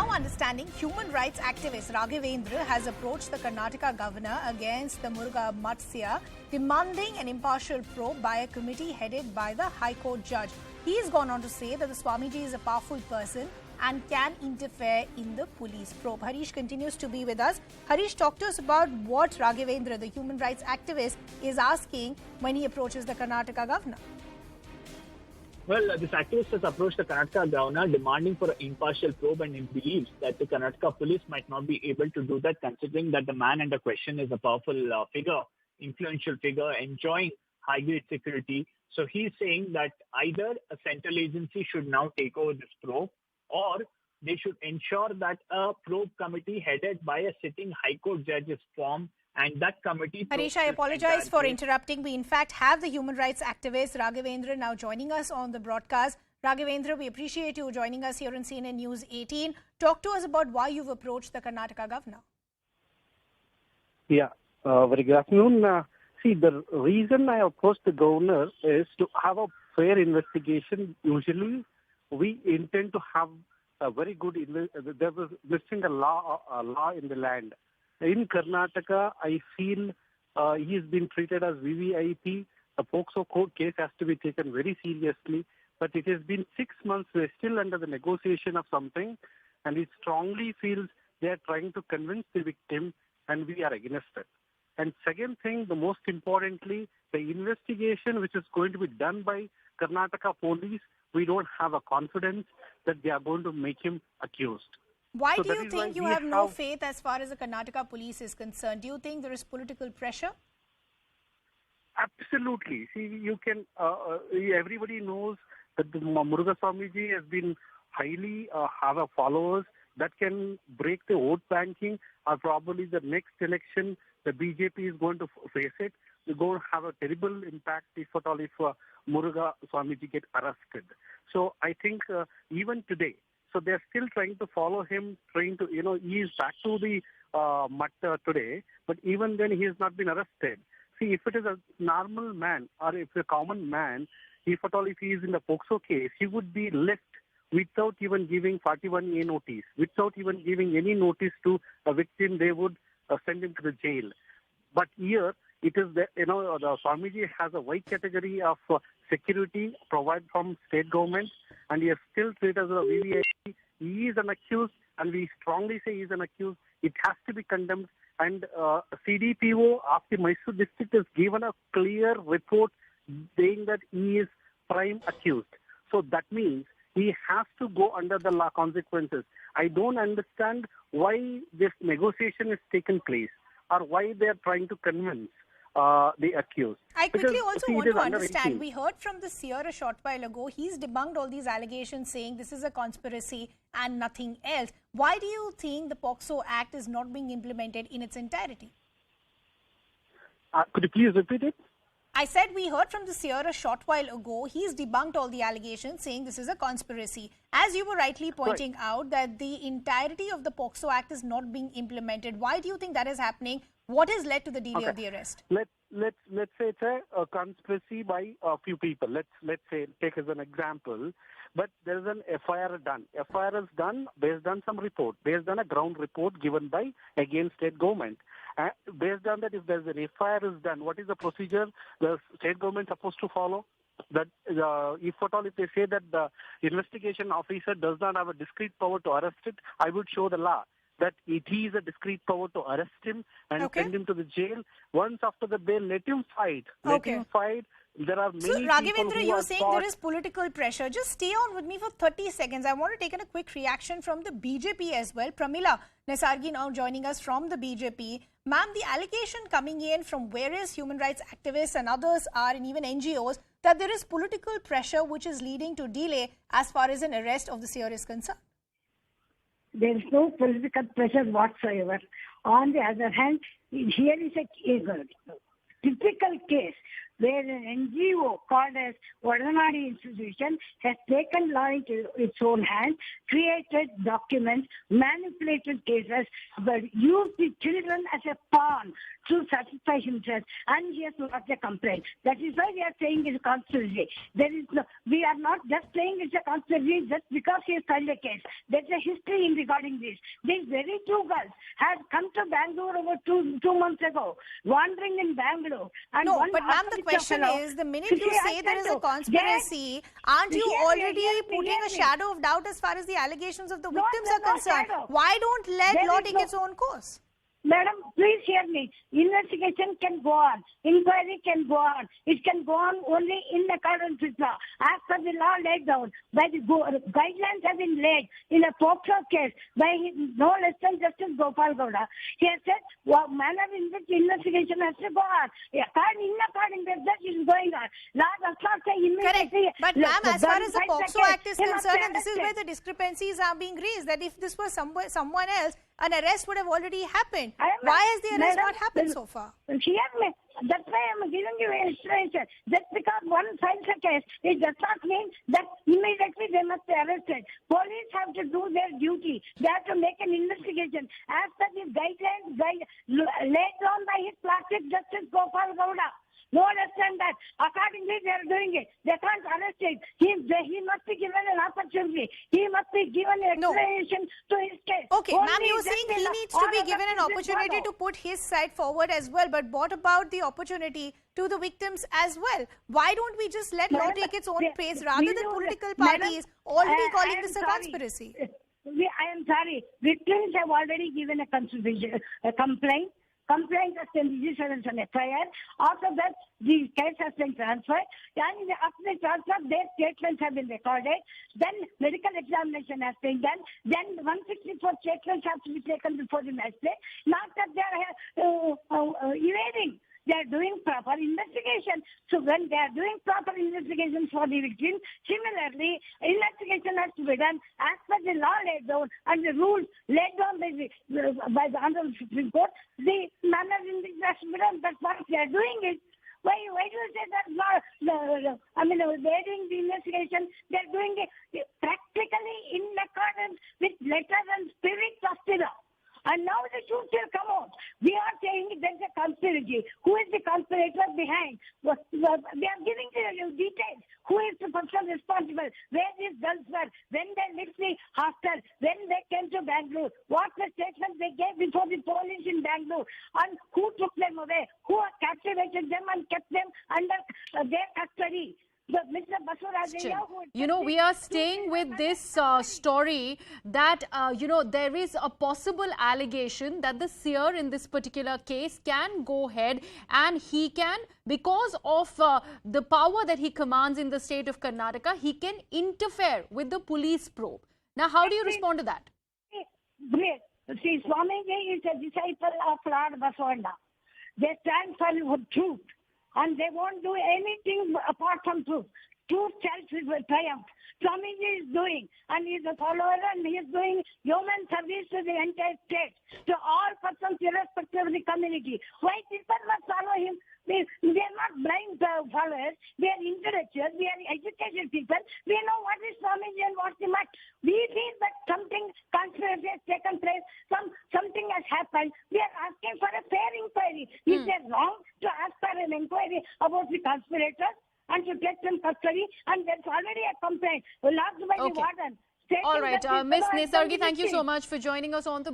now understanding human rights activist Raghvendra has approached the Karnataka governor against the Murugha Mutt Seer, demanding an impartial probe by a committee headed by the High Court judge. He has gone on to say that the Swamiji is a powerful person and can interfere in the police probe. Harish continues to be with us. Harish, talk to us about what Raghvendra, the human rights activist, is asking when he approaches the Karnataka governor. Well, this activist has approached the Karnataka governor demanding for an impartial probe, and he believes that the Karnataka police might not be able to do that, considering that the man under question is a powerful figure, influential figure, enjoying high-grade security. So he's saying that either a central agency should now take over this probe, or they should ensure that a probe committee headed by a sitting High Court judge is formed, and that committee... Harish, I apologize for interrupting. We in fact have the human rights activist Raghvendra now joining us on the broadcast. Raghvendra, we appreciate you joining us here on CNN News 18. Talk to us about why you've approached the Karnataka governor. Yeah, very good afternoon. See, the reason I approached the governor is to have a fair investigation. Usually, we intend to have a very good... There was missing a law in the land. In Karnataka, I feel he has been treated as VVIP. The POCSO court case has to be taken very seriously. But it has been 6 months. We're still under the negotiation of something. And he strongly feels they are trying to convince the victim, and we are against it. And second thing, the most importantly, the investigation which is going to be done by Karnataka police, we don't have a confidence that they are going to make him accused. Why do you think you have no faith as far as the Karnataka police is concerned? Do you think there is political pressure? Absolutely. See, you can, everybody knows that the Murugha Swamiji has been highly, have a followers that can break the vote banking, or probably the next election, the BJP is going to face it. They're going to have a terrible impact if at all if Murugha Swamiji get arrested. So I think even today, so they're still trying to follow him, trying to, he is back to the Mutt today, but even then he has not been arrested. See, if it is a normal man or if a common man, if at all if he is in the POCSO case, he would be left without even giving 41A notice, without even giving any notice to a victim. They would send him to the jail. But here, it is the Swamiji has a wide category of security provided from state government, and he is still treated as a VVIP. He is an accused, and we strongly say he is an accused. It has to be condemned. And CDPO of the Mysore district has given a clear report saying that he is prime accused. So that means he has to go under the law consequences. I don't understand why this negotiation is taking place, or why they are trying to convince the accused. I quickly also want to understand, we heard from the Seer a short while ago, he's debunked all these allegations saying this is a conspiracy and nothing else. Why do you think the POCSO Act is not being implemented in its entirety? Could you please repeat it? I said we heard from the Seer a short while ago. He's debunked all the allegations saying this is a conspiracy. As you were rightly pointing out that the entirety of the POCSO Act is not being implemented. Why do you think that is happening? What has led to the delay of the arrest? Let's say it's a conspiracy by a few people. Let's say, take as an example, but there is an FIR done. FIR is done based on some report, based on a ground report given by against state government. Based on that, if there's an FIR is done, what is the procedure the state government supposed to follow? That if at all if they say that the investigation officer does not have a discrete power to arrest it, I would show the law that it is a discrete power to arrest him and send him to the jail. Once after the bail, let him fight. Let him fight. There are many people Raghvendra, you're saying there is political pressure. Just stay on with me for 30 seconds. I want to take a quick reaction from the BJP as well. Pramila Nesargi now joining us from the BJP. Ma'am, the allegation coming in from various human rights activists and others are, and even NGOs, that there is political pressure which is leading to delay as far as an arrest of the Seer is concerned. There is no political pressure whatsoever. On the other hand, here is a typical case. where an NGO called as Vadanadi Institution has taken law into its own hands, created documents, manipulated cases, but used the children as a pawn to satisfy himself, and he has lodged a complaint. That is why we are saying it's a conspiracy. We are not just saying it's a conspiracy just because he has filed a case. There's a history in regarding this. These very two girls had come to Bangalore over two months ago, wandering in Bangalore. And no, but ma'am, the question is, the minute you say there is a conspiracy, aren't you already putting a shadow of doubt as far as the allegations of the victims are concerned? Why don't let law take its own course? Madam, please hear me. Investigation can go on. Inquiry can go on. It can go on only in accordance with law. As per the law laid down, by the guidelines have been laid in a POCSO case by no less than Justice Gopal Gowda. He has said, manner in which investigation has to go on. In according with that is going on. Law does not say immediately. Correct. But ma'am, as far as the POCSO Act is concerned, and this is where the discrepancies are being raised, that if this was someone else, an arrest would have already happened. Why has the arrest not happened so far? That's why I'm giving you an explanation. Just because one files a case, it does not mean that immediately they must be arrested. Police have to do their duty. They have to make an investigation. As per the guidelines laid down by his plastic Justice Gopal Gowda. No less than that. Accordingly, they are doing it. They can't arrest him. He must be given an opportunity. He must be given an explanation to his case. Okay, ma'am, you're saying he needs to be given an opportunity to put his side forward as well. But what about the opportunity to the victims as well? Why don't we just let law take its own pace rather than political parties already calling this a conspiracy? I am sorry. Victims have already given a complaint. Complaint has been registered as an FIR. After that, the case has been transferred. And after the transfer, their statements have been recorded. Then medical examination has been done. Then 164 statements have to be taken before the magistrate. Not that they are evading. They are doing proper investigation. So when they are doing proper investigation for the victim, similarly, investigation has to be done as per the law laid down and the rules laid down by the Honorable Supreme Court. The manner in which has to be done, that's what they are doing it. Why do you say that? They're doing the investigation. They're doing it practically in accordance with letter and spirit of the law. And now the truth will come out. We are saying there's a conspiracy. Who is the conspirator behind? We are giving the details. Who is the person responsible? Where these girls were? When they left the hostel? When they came to Bangalore? What the statement they gave before the police in Bangalore? And who took them away? Who captivated them and kept them under their custody? We are staying with this story that, there is a possible allegation that the seer in this particular case can go ahead and he can, because of the power that he commands in the state of Karnataka, he can interfere with the police probe. Now, how do you respond to that? See, Swamiji is a disciple of Lord Basavana. They stand for truth. And they won't do anything apart from truth. Truth shall triumph. Swamiji is doing, and he is a follower, and he is doing human service to the entire state, to all persons irrespective of the community. Why people must follow him? We are not blind followers. We are intellectuals. We are educated people. We know what is Swamiji and what is not. We feel that something conspiracy has taken place. Something has happened. We are asking for a fair inquiry. Is there wrong to ask for an inquiry about the conspirators and to take them custody? And there's already a complaint lodged by the warden. All right, Ms. Nesargi, thank you so much for joining us on the